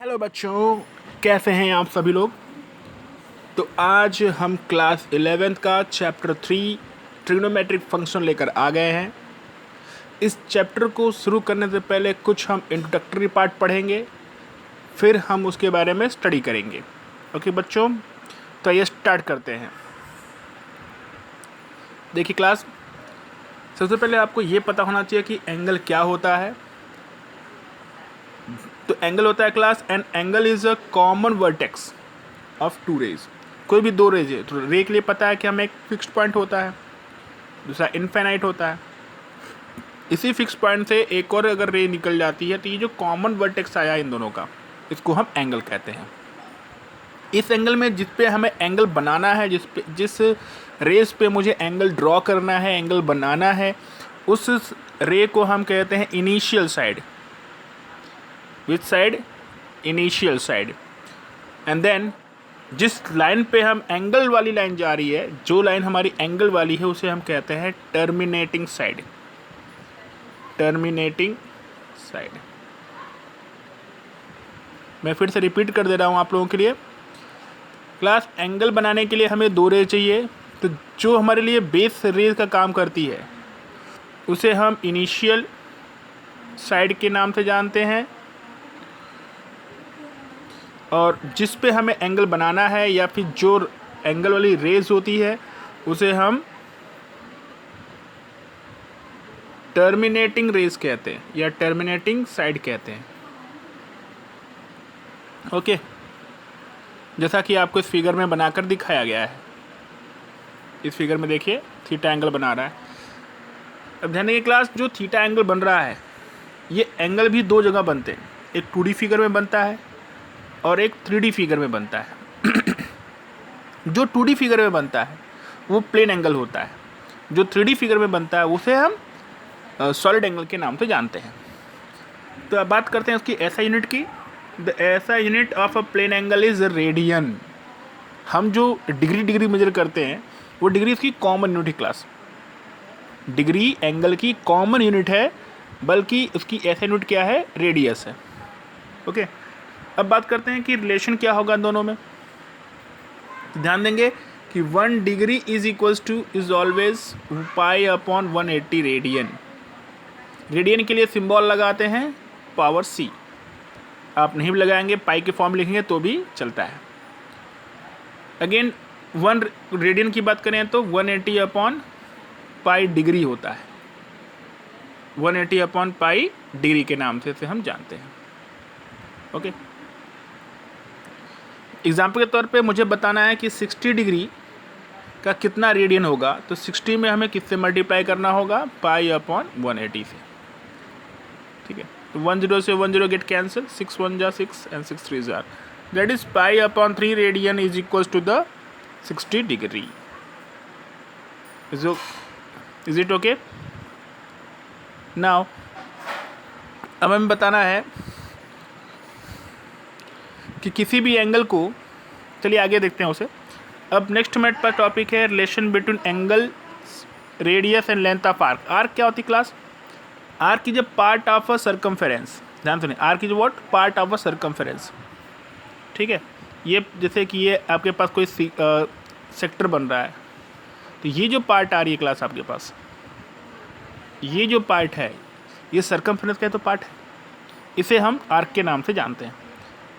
Hello बच्चों, कैसे हैं आप सभी लोग। तो आज हम क्लास 11th का चैप्टर 3 ट्रिग्नोमेट्रिक फंक्शन लेकर आ गए हैं। इस चैप्टर को शुरू करने से पहले कुछ हम इंट्रोडक्टरी पार्ट पढ़ेंगे, फिर हम उसके बारे में स्टडी करेंगे। ओके बच्चों, तो ये स्टार्ट करते हैं। देखिए क्लास, सबसे पहले आपको ये पता होना चाहिए कि एंगल क्या होता है। तो एंगल होता है class, an angle is a common vertex of two rays. कोई भी दो रेज है तो रे के लिए पता है कि हमें एक फिक्स्ड पॉइंट होता है, दूसरा इनफाइनाइट होता है। इसी फिक्स पॉइंट से एक और अगर रे निकल जाती है तो ये जो कॉमन वर्टेक्स आया इन दोनों का, इसको हम एंगल कहते हैं। इस एंगल में जिस पे हमें एंगल बनाना है, जिस रेस पे मुझे एंगल ड्रॉ करना है, एंगल बनाना है, उस रे को हम कहते हैं initial side. Which side? Initial side. And then जिस लाइन पे हम एंगल वाली लाइन जा रही है, जो लाइन हमारी एंगल वाली है, उसे हम कहते हैं टर्मिनेटिंग साइड। Terminating side. मैं फिर से रिपीट कर दे रहा हूँ आप लोगों के लिए। क्लास, एंगल बनाने के लिए हमें दो रे चाहिए, तो जो हमारे लिए बेस रे का काम करती है उसे हम इनिशियल साइड के नाम से जानते हैं, और जिस पे हमें एंगल बनाना है या फिर जो एंगल वाली रेज होती है उसे हम टर्मिनेटिंग रेज कहते हैं या टर्मिनेटिंग साइड कहते हैं। ओके, जैसा कि आपको इस फिगर में बनाकर दिखाया गया है। इस फिगर में देखिए थीटा एंगल बना रहा है। अब ध्यान देंगे क्लास, जो थीटा एंगल बन रहा है, ये एंगल भी दो जगह बनते हैं। एक 2D फिगर में बनता है और एक 3D फिगर में बनता है। जो 2D फिगर में बनता है वो प्लेन एंगल होता है, जो 3D फिगर में बनता है उसे हम सॉलिड एंगल के नाम से जानते हैं। तो अब बात करते हैं उसकी ऐसा यूनिट की। The SI unit of a plane angle is radian. हम जो डिग्री मेजर करते हैं वो डिग्री इसकी कॉमन यूनिट है क्लास। डिग्री एंगल की कॉमन यूनिट है, बल्कि उसकी ऐसा यूनिट क्या है? रेडियस है। ओके, अब बात करते हैं कि रिलेशन क्या होगा इन दोनों में। ध्यान देंगे कि 1 degree is always pi upon 180 radian. Radian के लिए सिंबल लगाते हैं पावर c। आप नहीं भी लगाएंगे, पाई के फॉर्म लिखेंगे तो भी चलता है। अगेन 1 रेडियन की बात करें तो 180 अपॉन पाई डिग्री होता है। 180 अपॉन पाई डिग्री के नाम से इसे हम जानते हैं। ओके, एग्जाम्पल के तौर पे मुझे बताना है कि 60 डिग्री का कितना रेडियन होगा, तो 60 में हमें किससे मल्टीप्लाई करना होगा? पाई अपॉन 180 से। ठीक है, तो 10 से 10 गेट कैंसिल, 6 1 जा 6 एंड 6 3 जार, that is pi upon 3 radian is equal to the 60 degree. Is it okay? Now अब हमें बताना है कि किसी भी एंगल को, चलिए आगे देखते हैं उसे। अब नेक्स्ट मेरे पास टॉपिक है relation between angle, radius and length of arc. Arc क्या होती है क्लास? आर्क की जब पार्ट ऑफ अ सर्कमफेरेंस, ध्यान सुनिए, आर्क की जो what? Part of a circumference. ठीक है, ये जैसे कि ये आपके पास कोई सेक्टर बन रहा है, तो ये जो पार्ट आ रही है क्लास आपके पास, ये जो पार्ट है ये सर्कमफेरेंस का तो पार्ट है, इसे हम आर्क के नाम से जानते हैं।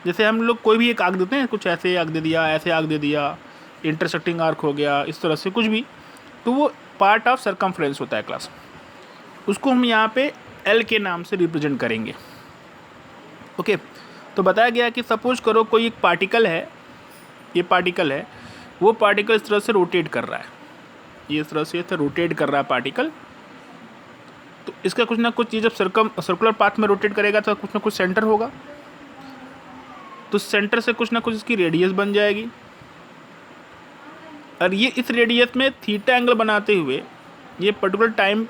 जैसे हम लोग कोई भी एक आर्क देते हैं, कुछ ऐसे आर्क दे दिया, ऐसे आर्क दे दिया, इंटरसेक्टिंग आर्क हो गया, इस तरह से कुछ भी, तो वो पार्ट ऑफ सर्कमफ्रेंस होता है क्लास। उसको हम यहाँ पे एल के नाम से रिप्रेजेंट करेंगे। ओके, तो बताया गया कि सपोज करो कोई एक पार्टिकल है, ये पार्टिकल है, वो पार्टिकल इस तरह से रोटेट कर रहा है, ये इस तरह से रोटेट कर रहा है पार्टिकल। तो इसका कुछ ना कुछ, ये जब सर्कुलर पाथ में रोटेट करेगा तो कुछ ना कुछ सेंटर होगा, तो सेंटर से कुछ ना कुछ इसकी रेडियस बन जाएगी, और ये इस रेडियस में थीटा एंगल बनाते हुए ये पर्टिकुलर टाइम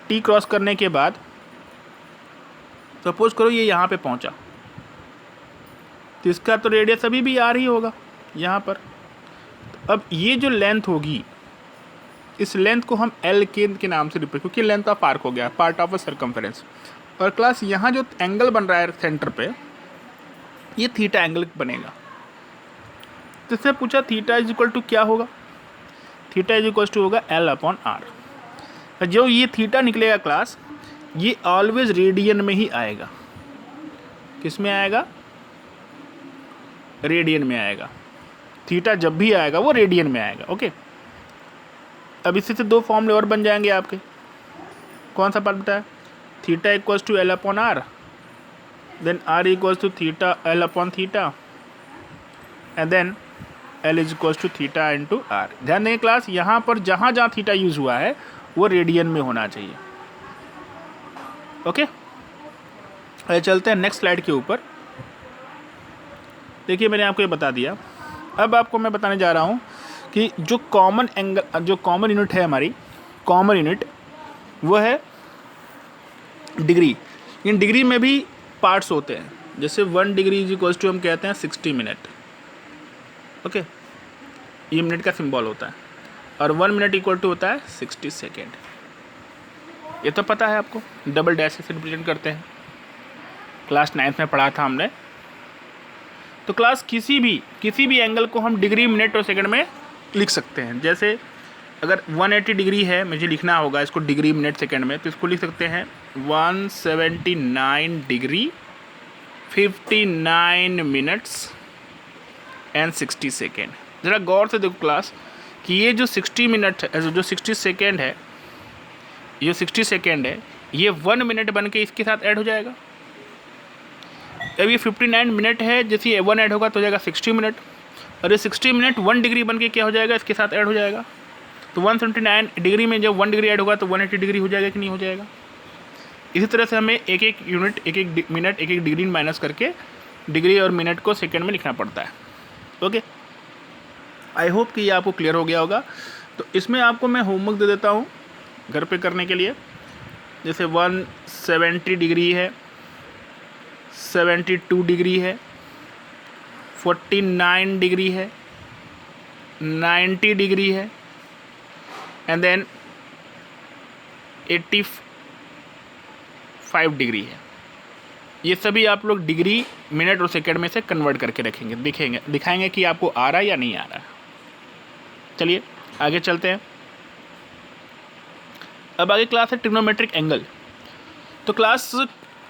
टी क्रॉस करने के बाद सपोज करो ये यहाँ पे पहुँचा, तो इसका तो रेडियस अभी भी आ रही होगा यहाँ पर। तो अब ये जो लेंथ होगी, इस लेंथ को हम एल के नाम से रिप्रेजेंट, क्योंकि लेंथ ऑफ आर्क हो गया, पार्ट ऑफ अ सर्कमफेरेंस। और क्लास यहाँ जो एंगल बन रहा है सेंटर पे, ये थीटा एंगल बनेगा। तो इससे पूछा थीटा इज इक्वल टू क्या होगा, थीटा इज इक्वल टू होगा L/R। जो ये थीटा निकलेगा क्लास, ये ऑलवेज रेडियन में ही आएगा। किस में आएगा, रेडियन में आएगा। थीटा जब भी आएगा वो रेडियन में आएगा। ओके, अब इससे दो फॉर्मूले और बन जाएंगे आपके। कौन सा पार्ट बताया, theta equals to L/R, then R equals to theta L/थीटा, and then L is equals to theta into R। ध्यान दें क्लास, यहाँ पर जहाँ जहाँ थीटा यूज हुआ है वो रेडियन में होना चाहिए। ओके, चलते हैं नेक्स्ट स्लाइड के ऊपर। देखिए मैंने आपको ये बता दिया। अब आपको मैं बताने जा रहा हूँ कि जो कॉमन एंगल, जो कॉमन यूनिट है हमारी, कॉमन यूनिट वो है डिग्री। इन डिग्री में भी पार्ट्स होते हैं। जैसे 1 डिग्री इज इक्वल्स टू हम कहते हैं 60 मिनट। ओके, ये मिनट का सिंबल होता है, और 1 मिनट इक्वल टू होता है 60 सेकेंड। ये तो पता है आपको, डबल डैश से रिप्रेजेंट करते हैं, क्लास 9th में पढ़ा था हमने। तो क्लास किसी भी एंगल को हम डिग्री, मिनट और सेकंड में लिख सकते हैं। जैसे अगर 180 डिग्री है, मुझे लिखना होगा इसको डिग्री, मिनट, सेकंड में, तो इसको लिख सकते हैं 179 डिग्री 59 मिनट्स एंड 60 सेकेंड। ज़रा गौर से देखो क्लास कि ये जो 60 मिनट है, जो 60 सेकेंड है, ये 60 सेकेंड है, ये 1 मिनट बन के इसके साथ ऐड हो जाएगा। अब ये 59 मिनट है, जैसे ये 1 ऐड होगा तो हो जाएगा 60 मिनट, और ये 60 मिनट 1 डिग्री बन के क्या हो जाएगा, इसके साथ ऐड हो जाएगा। तो 179 डिग्री में जब 1 डिग्री ऐड होगा तो 180 डिग्री हो जाएगा कि नहीं हो जाएगा। इसी तरह से हमें एक एक यूनिट, एक एक मिनट, एक एक डिग्री माइनस करके डिग्री और मिनट को सेकेंड में लिखना पड़ता है। ओके, आई होप कि ये आपको क्लियर हो गया होगा। तो इसमें आपको मैं होमवर्क दे देता हूँ घर पे करने के लिए। जैसे 170 डिग्री है, 72 डिग्री है, 49 डिग्री है, 90 डिग्री है, एंड देन 85 डिग्री है। ये सभी आप लोग डिग्री, मिनट और सेकंड में से कन्वर्ट करके रखेंगे, दिखाएंगे कि आपको आ रहा है या नहीं आ रहा है। चलिए आगे चलते हैं। अब आगे क्लास है ट्रिग्नोमेट्रिक एंगल। तो क्लास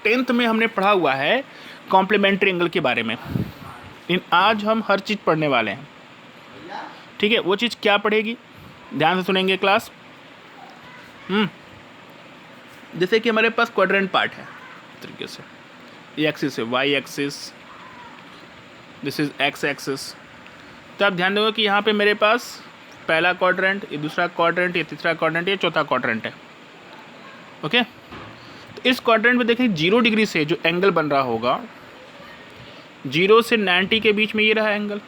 10th में हमने पढ़ा हुआ है कॉम्प्लीमेंट्री एंगल के बारे में। आज हम हर चीज़ पढ़ने वाले हैं, ठीक है। वो चीज़ क्या पढ़ेगी, ध्यान से सुनेंगे क्लास। जैसे कि हमारे पास क्वाड्रेंट पार्ट है इस तरीके से, ये एक्सिस है Y axis, this is X axis. तो आप ध्यान दोगे कि यहाँ पे मेरे पास पहला क्वाड्रेंट, ये दूसरा क्वाड्रेंट, ये तीसरा क्वाड्रेंट, ये चौथा क्वाड्रेंट है। ओके, तो इस क्वाड्रेंट में देखें 0 डिग्री से जो एंगल बन रहा होगा, 0 से 90 के बीच में ये रहा एंगल।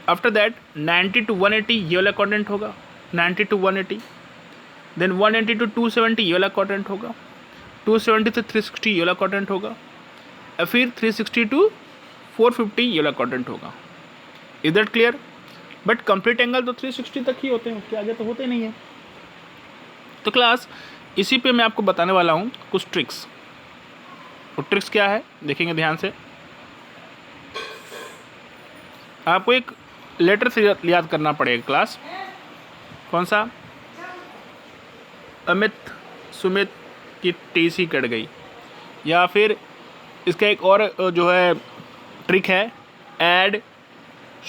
आफ्टर दैट 90 to 180 ये वाला क्वाड्रेंट होगा, 90 to 180, देन 180 to 270 ये वाला क्वाड्रेंट होगा, 270 से 360 ये वाला क्वाड्रेंट होगा, और फिर 360 to 450 ये वाला क्वाड्रेंट होगा। Is that clear? But complete angle तो 360 तक ही होते हैं, उसके आगे तो होते नहीं है। तो क्लास इसी पे मैं आपको बताने वाला हूँ कुछ ट्रिक्स। वो ट्रिक्स क्या है देखेंगे ध्यान से। आपको एक लेटर से याद करना पड़ेगा क्लास। कौन सा? अमित सुमित की टीसी कट गई। या फिर इसका एक और जो है ट्रिक है, add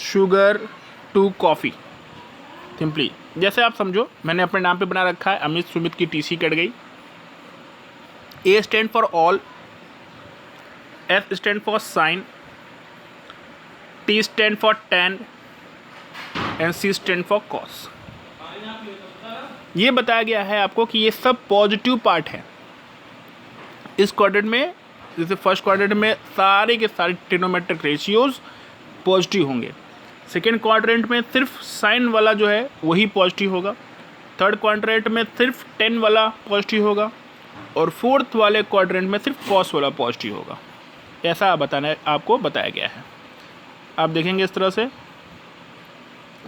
sugar to coffee. Simply जैसे आप समझो, मैंने अपने नाम पे बना रखा है अमित सुमित की टीसी कट गई। A stand for all, S stand for sine, T stand for tan, and C stand for cos. ये बताया गया है आपको कि ये सब पॉजिटिव पार्ट है इस क्वाड्रेंट में। जैसे फर्स्ट क्वाड्रेंट में सारे के सारे ट्रिग्नोमेट्रिक रेशियोज पॉजिटिव होंगे। सेकेंड क्वाड्रेंट में सिर्फ साइन वाला जो है वही पॉजिटिव होगा। थर्ड क्वाड्रेंट में सिर्फ टेन वाला पॉजिटिव होगा, और फोर्थ वाले क्वाड्रेंट में सिर्फ कॉस वाला पॉजिटिव होगा। ऐसा आपको बताया गया है। आप देखेंगे इस तरह से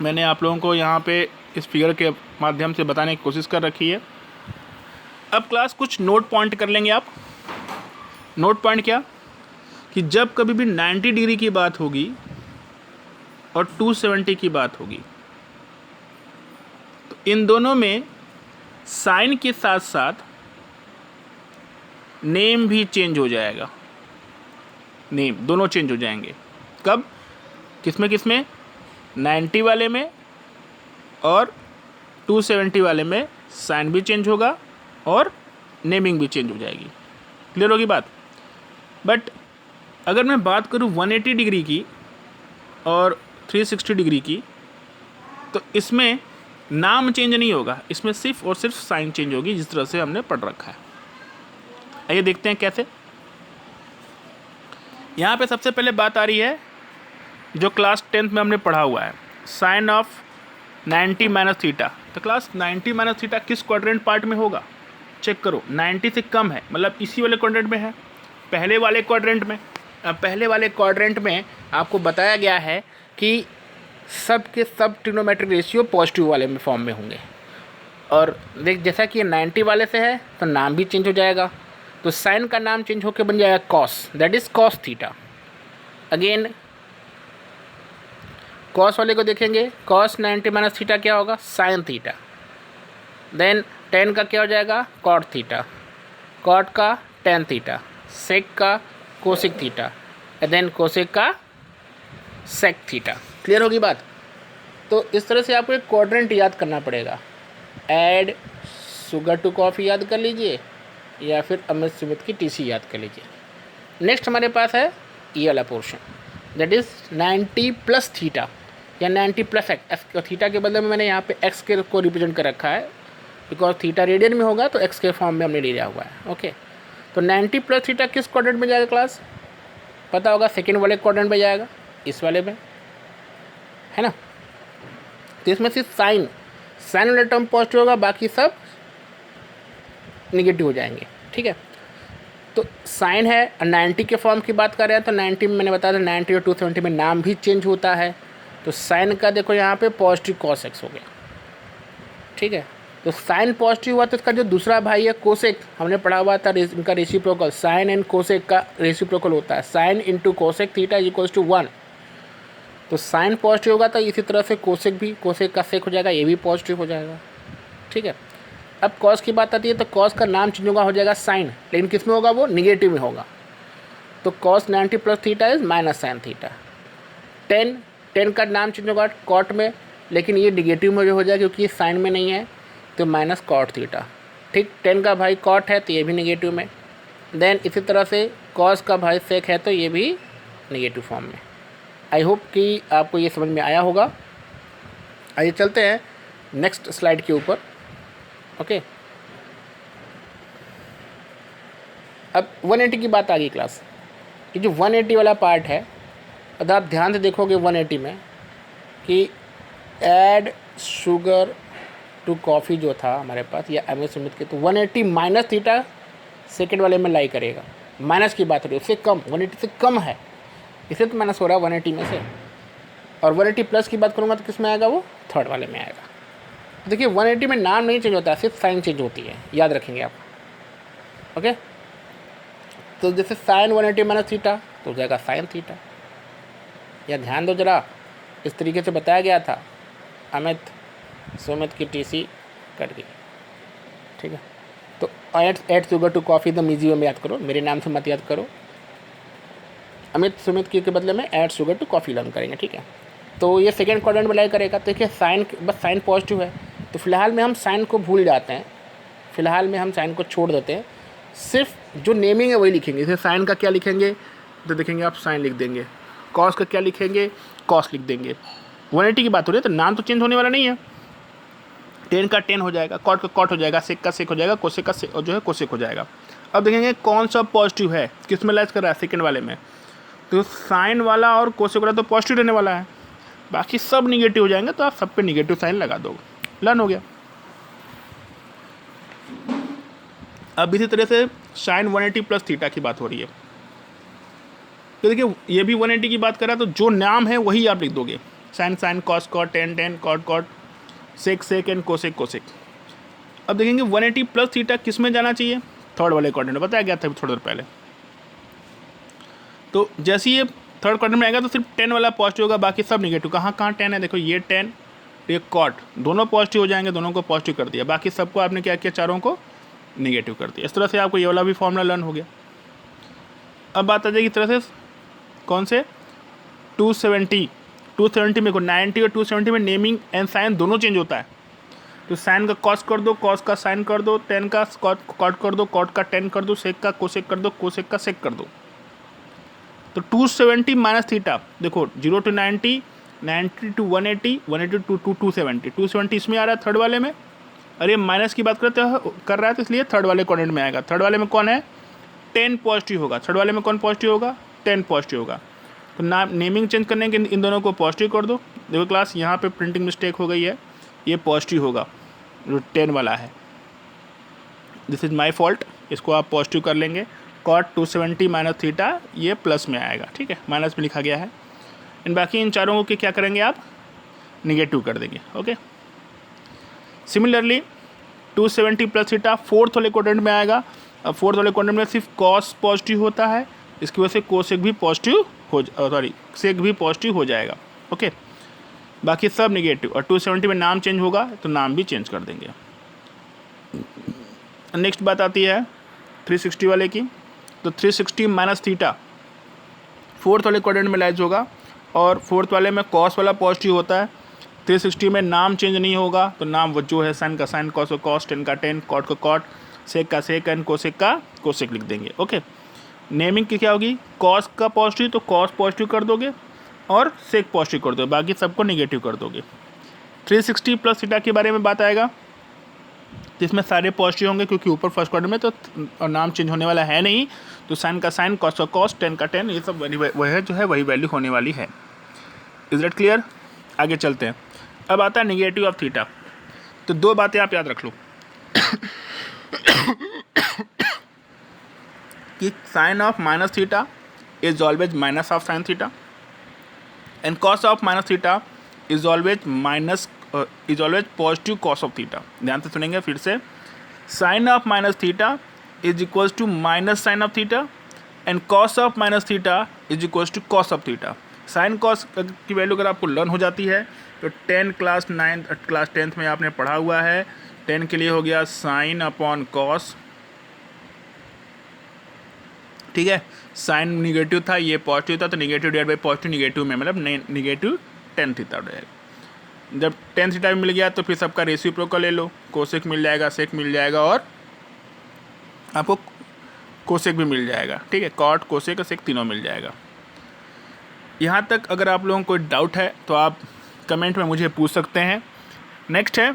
मैंने आप लोगों को यहाँ पे इस फिगर के माध्यम से बताने की कोशिश कर रखी है। अब क्लास कुछ नोट पॉइंट कर लेंगे आप। नोट पॉइंट क्या? कि जब कभी भी 90 डिग्री की बात होगी और 270 की बात होगी तो इन दोनों में साइन के साथ साथ नेम भी चेंज हो जाएगा। नेम दोनों चेंज हो जाएंगे। कब? किसमें 90 वाले में और 270 वाले में साइन भी चेंज होगा और नेमिंग भी चेंज हो जाएगी। क्लियर होगी बात? बट अगर मैं बात करूँ 180 डिग्री की और 360 डिग्री की तो इसमें नाम चेंज नहीं होगा, इसमें सिर्फ और सिर्फ साइन चेंज होगी, जिस तरह से हमने पढ़ रखा है। आइए देखते हैं कैसे। यहाँ पे सबसे पहले बात आ रही है जो क्लास 10th में हमने पढ़ा हुआ है, साइन ऑफ 90 माइनस थीटा। तो क्लास 90 माइनस थीटा किस क्वाड्रेंट पार्ट में होगा? चेक करो, 90 से कम है, मतलब इसी वाले क्वाड्रेंट में है, पहले वाले क्वाड्रेंट में। पहले वाले क्वाड्रेंट में आपको बताया गया है कि सब के सब ट्रिग्नोमेट्रिक रेशियो पॉजिटिव वाले में फॉर्म में होंगे। और देख, जैसा कि 90 वाले से है तो नाम भी चेंज हो जाएगा, तो साइन का नाम चेंज होकर बन जाएगा cos, that is cos theta. Again cos वाले को देखेंगे, कॉस 90 माइनस थीटा क्या होगा? Sine theta. देन टेन का क्या हो जाएगा? Cot theta. कॉट का टेन थीटा। सेक का कोसिक थीटा। देन कोसिक का सेक थीटा। क्लियर होगी बात? तो इस तरह से आपको एक क्वाड्रेंट याद करना पड़ेगा। ऐड शुगर टू कॉफ़ी याद कर लीजिए या फिर अमित सुमित की टीसी याद कर लीजिए। नेक्स्ट हमारे पास है ये वाला portion, that is 90 plus theta या 90 प्लस एक्स। थीटा के बदले में मैंने यहाँ पे एक्स के को रिप्रेजेंट कर रखा है, बिकॉज थीटा रेडियन में होगा तो एक्स के फॉर्म में हमने ले लिया हुआ है। ओके, तो 90 प्लस थीटा किस क्वाड्रेंट में जाएगा क्लास? पता होगा, सेकेंड वाले क्वाड्रेंट में जाएगा, इस वाले में, है ना। तो इसमें सिर्फ साइन वाला टर्म पॉजिटिव होगा, बाकी सब निगेटिव हो जाएंगे। ठीक है, तो साइन है 90 के फॉर्म की बात कर रहे हैं, तो 90 में मैंने बताया था 90 और 270 में नाम भी चेंज होता है। तो साइन का देखो यहाँ पे पॉजिटिव कॉस एक्स हो गया। ठीक है, तो साइन पॉजिटिव हुआ तो इसका जो दूसरा भाई है कोसेक, हमने पढ़ा हुआ था इनका रेसिप्रोकल, साइन एंड कोसेक का रेसिप्रोकल होता है, sine into cosec theta is equals to 1। तो साइन पॉजिटिव होगा तो इसी तरह से कोसेक भी, कोसेक का सेक हो जाएगा, ये भी पॉजिटिव हो जाएगा। ठीक है, अब कॉस की बात आती है तो कॉस का नाम चेंज होगा, हो जाएगा साइन, लेकिन किस में होगा? वो निगेटिव में होगा। तो cos 90 plus theta is minus sine theta. 10 का नाम चेंज होगा कॉट में, लेकिन ये निगेटिव में जो हो जाएगा क्योंकि ये साइन में नहीं है, तो माइनस कॉट थीटा। ठीक, 10 का भाई कॉट है तो ये भी निगेटिव में। देन इसी तरह से कॉस का भाई सेक है तो ये भी निगेटिव फॉर्म में। आई होप कि आपको ये समझ में आया होगा। आइए चलते हैं नेक्स्ट स्लाइड के ऊपर। ओके, अब 180 की बात आ गई क्लास। ये जो 180 वाला पार्ट है, अब आप ध्यान से देखोगे 180 में कि ऐड शुगर टू कॉफ़ी जो था हमारे पास या अमित सुमित के, तो 180 माइनस थीटा सेकेंड वाले में लाई करेगा। माइनस की बात हो रही है, उससे कम, 180 से कम है, इसे तो माइनस हो रहा है 180 में से। और 180 प्लस की बात करूँगा तो किस में आएगा? वो थर्ड वाले में आएगा। देखिए 180 में नाम नहीं चेंज होता, सिर्फ साइन चेंज होती है, याद रखेंगे आप। ओके, तो जैसे साइन 180 माइनस थीटा तो हो जाएगा साइन थीटा। या ध्यान दो जरा, इस तरीके से बताया गया था, अमित सुमित की टीसी कट गई। ठीक है, तो add sugar to coffee the museum में याद करो, मेरे नाम से मत याद करो। अमित सुमित की के बदले में add sugar to coffee learn करेंगे। ठीक है, तो ये सेकेंड क्वाड्रेंट में लाई करेगा। तो देखिए साइन, बस साइन पॉजिटिव है तो फिलहाल में हम साइन को भूल जाते हैं, फिलहाल में हम साइन को छोड़ देते हैं, सिर्फ जो नेमिंग है वही लिखेंगे। जैसे साइन का क्या लिखेंगे तो देखेंगे आप साइन लिख देंगे, कॉस का क्या लिखेंगे? कॉस लिख देंगे। 180 की बात हो रही है तो नाम तो चेंज होने वाला नहीं है। 10 का 10 हो जाएगा, कॉट का कॉट हो जाएगा, सेक का सेक हो जाएगा, कोसेक का सेक जो है कोसेक हो जाएगा। अब देखेंगे कौन सा पॉजिटिव है, किस में लाइज कर रहा है? सेकेंड वाले में। तो साइन वाला और कोसेक वाला तो पॉजिटिव रहने वाला है, बाकी सब निगेटिव हो जाएंगे, तो आप सब पे निगेटिव साइन लगा दो, लर्न हो गया। अब इसी तरह से साइन 180 प्लस थीटा की बात हो रही है, तो देखिए ये भी 180 की बात कर रहा है, तो जो नाम है वही आप लिख दोगे, sine sine, cos cot, tan tan, cot cot, sec sec and cosec cosec. अब देखेंगे 180 प्लस थीटा किस में जाना चाहिए? थर्ड वाले क्वाड्रेंट में, बताया गया था थोड़ी देर पहले। तो जैसे ही ये थर्ड क्वाड्रेंट में आएगा तो सिर्फ 10 वाला पॉजिटिव होगा, बाकी सब निगेटिव। कहाँ कहाँ 10 है, देखो ये 10 ये कॉट, दोनों पॉजिटिव हो जाएंगे, दोनों को पॉजिटिव कर दिया, बाकी सबको आपने क्या किया, चारों को निगेटिव कर दिया। इस तरह से आपको ये वाला भी फॉर्मूला लर्न हो गया। अब बात आ जाएगी इस तरह से कौन से 270 में को 90 और 270 में नेमिंग एंड साइन दोनों चेंज होता है। तो साइन का कॉस कर दो, कॉस का साइन कर दो, 10 का कॉट कर दो, कॉट का 10 कर दो, सेक का कोसेक कर दो, कोसेक का सेक कर दो। तो 270 माइनस थीटा, देखो 0 to 90, 90 to 180, 180 to 270, 270 इसमें आ रहा है थर्ड वाले में, और ये माइनस की बात कर रहा है तो इसलिए थर्ड वाले क्वाड्रेंट में आएगा। थर्ड वाले में कौन है, 10 पॉजिटिव होगा, थर्ड वाले में कौन पॉजिटिव होगा, 10 पॉजिटिव होगा। तो नाम नेमिंग चेंज करने के इन दोनों को पॉजिटिव कर दो। देखो क्लास यहाँ पे प्रिंटिंग मिस्टेक हो गई है, ये पॉजिटिव होगा जो 10 वाला है, दिस इज़ माई फॉल्ट, इसको आप पॉजिटिव कर लेंगे। कॉट 270 माइनस थीटा ये प्लस में आएगा, ठीक है, माइनस में लिखा गया है। इन बाकी इन चारों को क्या करेंगे आप, निगेटिव कर देंगे। Okay, similarly 270 plus theta fourth वाले क्वाड्रेंट में आएगा। अब फोर्थ वाले क्वाड्रेंट में सिर्फ कॉस पॉजिटिव होता है, इसकी वजह से कोसेक भी पॉजिटिव सेक भी पॉजिटिव हो जाएगा। ओके, बाकी सब निगेटिव, और 270 में नाम चेंज होगा तो नाम भी चेंज कर देंगे। नेक्स्ट बात आती है 360 वाले की। तो 360 माइनस थीटा फोर्थ वाले क्वाड्रेंट में लाइज होगा, और फोर्थ वाले में कॉस वाला पॉजिटिव होता है। 360 में नाम चेंज नहीं होगा, तो नाम वो जो है साइन का साइन, कॉस का कॉस, 10 का 10, कॉट का कॉट, सेक का सेक एंड कोसेक का कोसेक लिख देंगे। ओके, नेमिंग की क्या होगी, कॉस का पॉजिटिव तो कॉस पॉजिटिव कर दोगे और सेक पॉजिटिव कर दोगे, बाकी सबको निगेटिव कर दोगे। 360 प्लस थीटा के बारे में बात आएगा, जिसमें सारे पॉजिटिव होंगे क्योंकि ऊपर फर्स्ट क्वाड्रेंट में तो नाम चेंज होने वाला है नहीं, तो साइन का साइन, कॉस का कॉस, 10 का 10, ये सब वह जो है वही वैल्यू होने वाली है। Is that clear? आगे चलते हैं। अब आता है निगेटिव ऑफ थीटा। तो दो बातें आप याद रख लो कि sine of minus theta is always minus of sine theta, and cos of minus theta is always positive cos of theta. ध्यान से सुनेंगे फिर से, sine of minus theta is equals to minus sine of theta, and cos of minus theta is equals to cos of theta. Sine cos की value अगर आपको learn हो जाती है तो 10 क्लास 10th में आपने पढ़ा हुआ है, 10 के लिए हो गया साइन अपॉन कॉस, ठीक है, साइन निगेटिव था, ये पॉजिटिव था, तो negative divide by positive, negative में मतलब निगेटिव 10 थीटा हो जाएगा। जब 10 थीटा मिल गया तो फिर सबका रेसिप्रोकल ले लो, कोसेक मिल जाएगा, सेक मिल जाएगा, और आपको कोसेक भी मिल जाएगा, ठीक है, कॉट कोसेक और सेक तीनों मिल जाएगा। यहाँ तक अगर आप लोगों को कोई डाउट है तो आप कमेंट में मुझे पूछ सकते हैं। नेक्स्ट है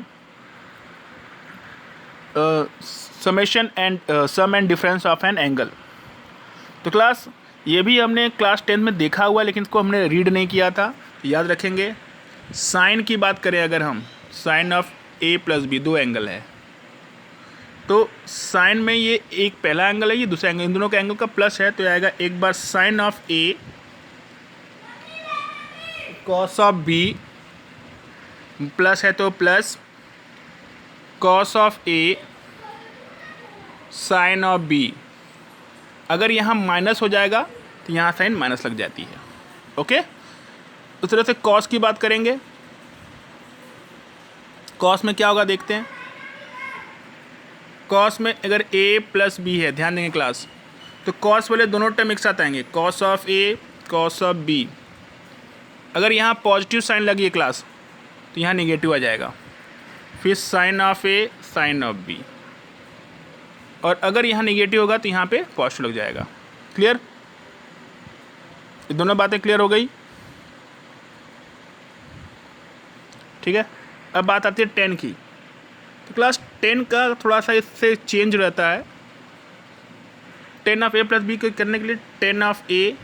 sum and difference of an angle. तो क्लास ये भी हमने क्लास 10 में देखा हुआ है, लेकिन इसको हमने रीड नहीं किया था, याद रखेंगे। साइन की बात करें अगर हम, sine of A plus B, दो एंगल है, तो साइन में ये एक पहला एंगल है, ये दूसरा एंगल, इन दोनों का एंगल का प्लस है, तो आएगा एक बार sine of A cos of B, plus है तो plus cos of A sine of B. अगर यहाँ माइनस हो जाएगा तो यहाँ साइन माइनस लग जाती है। ओके, उस तरह से कॉस की बात करेंगे। कॉस में क्या होगा देखते हैं। कॉस में अगर a प्लस बी है, ध्यान देंगे क्लास, तो कॉस वाले दोनों टर्म एक साथ आएंगे, cos of A cos of B. अगर यहाँ पॉजिटिव साइन लगी है क्लास तो यहाँ निगेटिव आ जाएगा, फिर sine of A sine of B, और अगर यहाँ निगेटिव होगा तो यहाँ पे पॉजिटिव लग जाएगा। क्लियर? ये दोनों बातें क्लियर हो गई, ठीक है। अब बात आती है 10 की। तो क्लास 10 का थोड़ा सा इससे चेंज रहता है। 10 ऑफ ए प्लस बी को करने के लिए 10 of A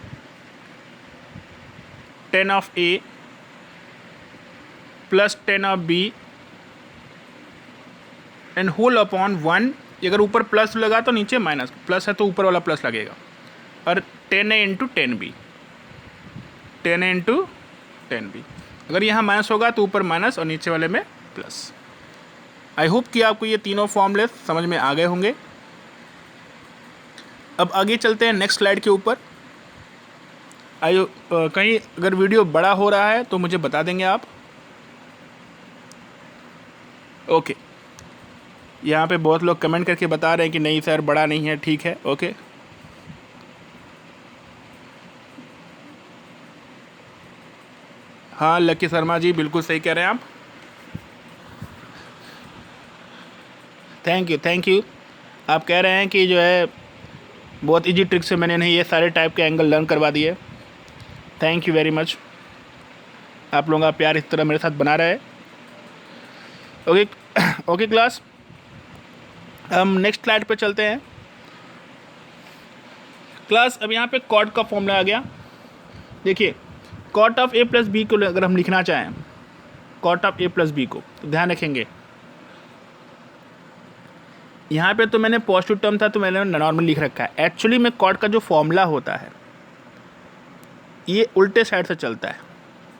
plus 10 of B and whole upon 1। अगर ऊपर प्लस लगा तो नीचे माइनस, प्लस है तो ऊपर वाला प्लस लगेगा, और 10 ए इंटू 10 बी, 10 ए इंटू 10 बी। अगर यहाँ माइनस होगा तो ऊपर माइनस और नीचे वाले में प्लस। आई होप कि आपको ये तीनों फॉर्मूले समझ में आ गए होंगे। अब आगे चलते हैं नेक्स्ट स्लाइड के ऊपर। कहीं अगर वीडियो बड़ा हो रहा है तो मुझे बता देंगे आप। ओके, यहाँ पे बहुत लोग कमेंट करके बता रहे हैं कि नहीं सर बड़ा नहीं है, ठीक है, ओके। हाँ लकी शर्मा जी, बिल्कुल सही कह रहे हैं आप। Thank you. आप कह रहे हैं कि जो है बहुत इजी ट्रिक से मैंने नहीं ये सारे टाइप के एंगल लर्न करवा दिए। Thank you very much. आप लोगों का प्यार इस तरह मेरे साथ बना रहे। ओके ओके क्लास, हम नेक्स्ट स्लाइड पे चलते हैं। क्लास अब यहाँ पे कॉट का फॉर्मूला आ गया। देखिए cot of A plus B को अगर हम लिखना चाहें, cot of A plus B को, तो ध्यान रखेंगे यहाँ पे तो मैंने पॉजिटिव टर्म था तो मैंने नॉर्मल लिख रखा है। एक्चुअली में कॉट का जो फॉर्मूला होता है ये उल्टे साइड से चलता है,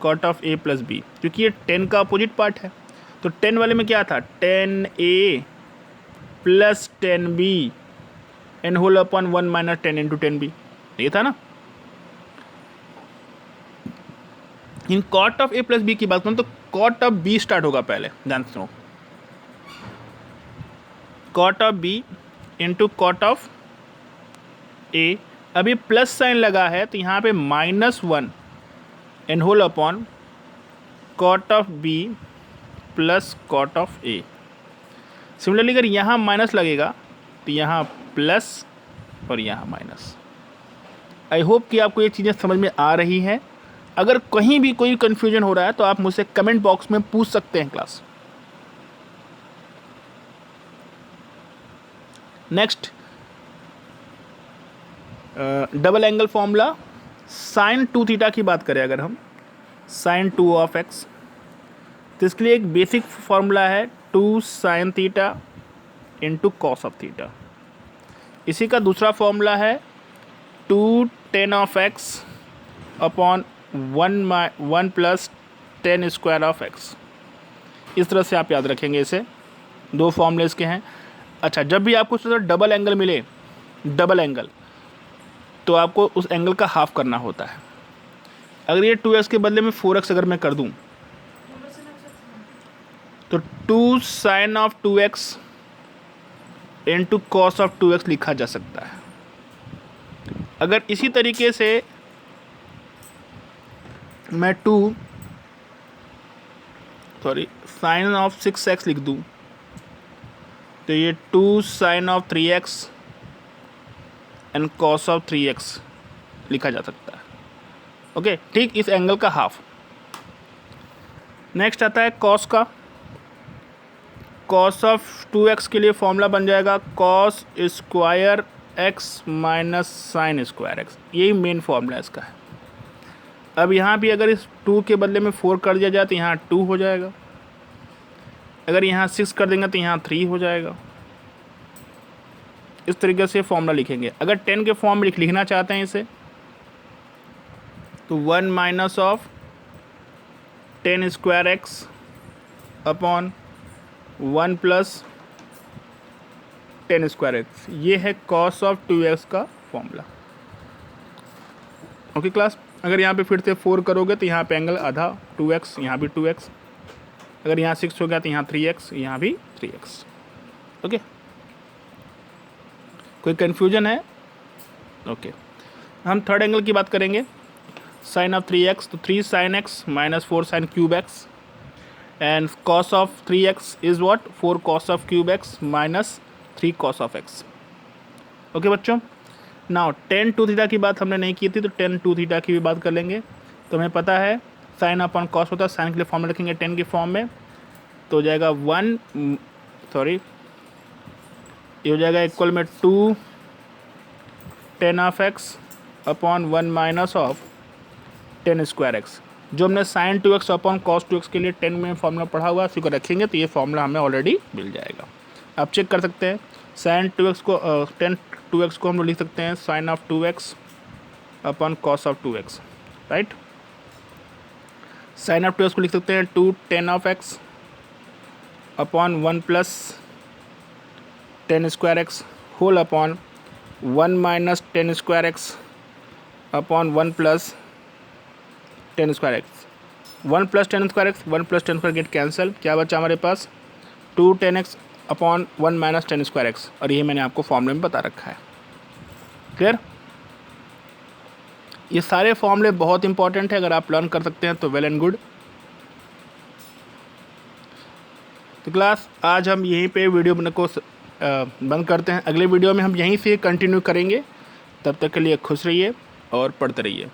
cot of A plus B, क्योंकि ये 10 का अपोजिट पार्ट है। तो 10 वाले में क्या था, 10a plus 10b n whole upon 1 minus 10 into 10b, ये था ना। इन cot of A plus B की बात करूँ तो कॉट ऑफ बी स्टार्ट होगा पहले, ध्यान सुनो, cot of B into cot of A. अब ये प्लस साइन लगा है तो यहाँ पे -1 and whole upon cot of B plus cot of A. Similarly अगर यहाँ माइनस लगेगा तो यहाँ प्लस और यहाँ माइनस। आई होप कि आपको ये चीज़ें समझ में आ रही हैं। अगर कहीं भी कोई कन्फ्यूजन हो रहा है तो आप मुझसे कमेंट बॉक्स में पूछ सकते हैं class. Next double angle formula sine 2 theta की बात करें अगर हम, साइन 2 ऑफ एक्स, तो इसके लिए एक बेसिक फॉर्मूला है 2 sine theta into cos of theta. इसी का दूसरा फॉर्मूला है 2 tan of X upon 1 plus 10 square of x. इस तरह से आप याद रखेंगे इसे, दो फॉर्मूले इसके हैं। अच्छा, जब भी आपको इस तरह डबल एंगल मिले, डबल एंगल, तो आपको उस एंगल का हाफ करना होता है। अगर ये 2x के बदले में 4x अगर मैं कर दूं तो 2 sine of 2x into cos of 2x लिखा जा सकता है। अगर इसी तरीके से मैं साइन ऑफ 6x लिख दूं तो ये 2 sine of 3x and cos of 3x लिखा जा सकता है। ओके, ठीक इस एंगल का हाफ। नेक्स्ट आता है कॉस का। कॉस ऑफ 2x के लिए फॉर्मूला बन जाएगा cos square x minus sine square x. यही मेन फॉर्मूला इसका है। अब यहाँ भी अगर इस 2 के बदले में 4 कर दिया जाए तो यहाँ 2 हो जाएगा। अगर यहाँ 6 कर देंगे तो यहाँ 3 हो जाएगा। इस तरीके से फॉर्मूला लिखेंगे। अगर 10 के फॉर्म में लिखना चाहते हैं इसे तो 1 minus of 10 square X upon 1 plus 10 square x, ये है कॉस ऑफ 2x का फॉर्मूला। ओके क्लास, अगर यहाँ पे फिर से 4 करोगे तो यहाँ पे एंगल आधा 2x, यहाँ भी 2x। अगर यहाँ 6 हो गया तो यहाँ 3x, यहाँ भी 3x। ओके, कोई कन्फ्यूजन है? ओके, हम थर्ड एंगल की बात करेंगे। साइन ऑफ 3x, तो 3 sine x minus 4 sine cube x and cos of 3x is what, 4 cos of cube x minus 3 cos of x। Okay बच्चों, नाउ टेन 2 थीटा की बात हमने नहीं की थी तो टेन 2 थीटा की भी बात कर लेंगे। तो हमें पता है साइन अपॉन कॉस होता है, साइन के लिए फॉर्म रखेंगे 10 के फॉर्म में, तो हो जाएगा ये हो जाएगा इक्वल में 2 tan of X upon 1 minus of 10 square x. जो हमने sign 2x upon cos 2x के लिए 10 में फॉर्मूला पढ़ा हुआ है उसी को रखेंगे तो ये फॉर्मूला हमें ऑलरेडी मिल जाएगा। आप चेक कर सकते हैं, साइन 2x को 10 2x को हम लोग लिख सकते हैं sine of 2x upon cos of 2x, right. Sine of 2x को लिख सकते हैं 2 tan of X upon 1 plus 10 square X whole upon 1 minus 10 square X upon 1 plus tan square X, 1 plus tan square X, 1 plus tan square get cancel, क्या बचा हमारे पास 2 tan X upon 1 minus tan square X, और ये मैंने आपको फॉर्मूले में बता रखा है। क्लियर? ये सारे फॉर्मूले बहुत इंपॉर्टेंट है, अगर आप लर्न कर सकते हैं तो वेल एंड गुड। तो क्लास आज हम यहीं पे वीडियो को बंद करते हैं, अगले वीडियो में हम यहीं से कंटिन्यू करेंगे। तब तक के लिए खुश रहिए और पढ़ते रहिए।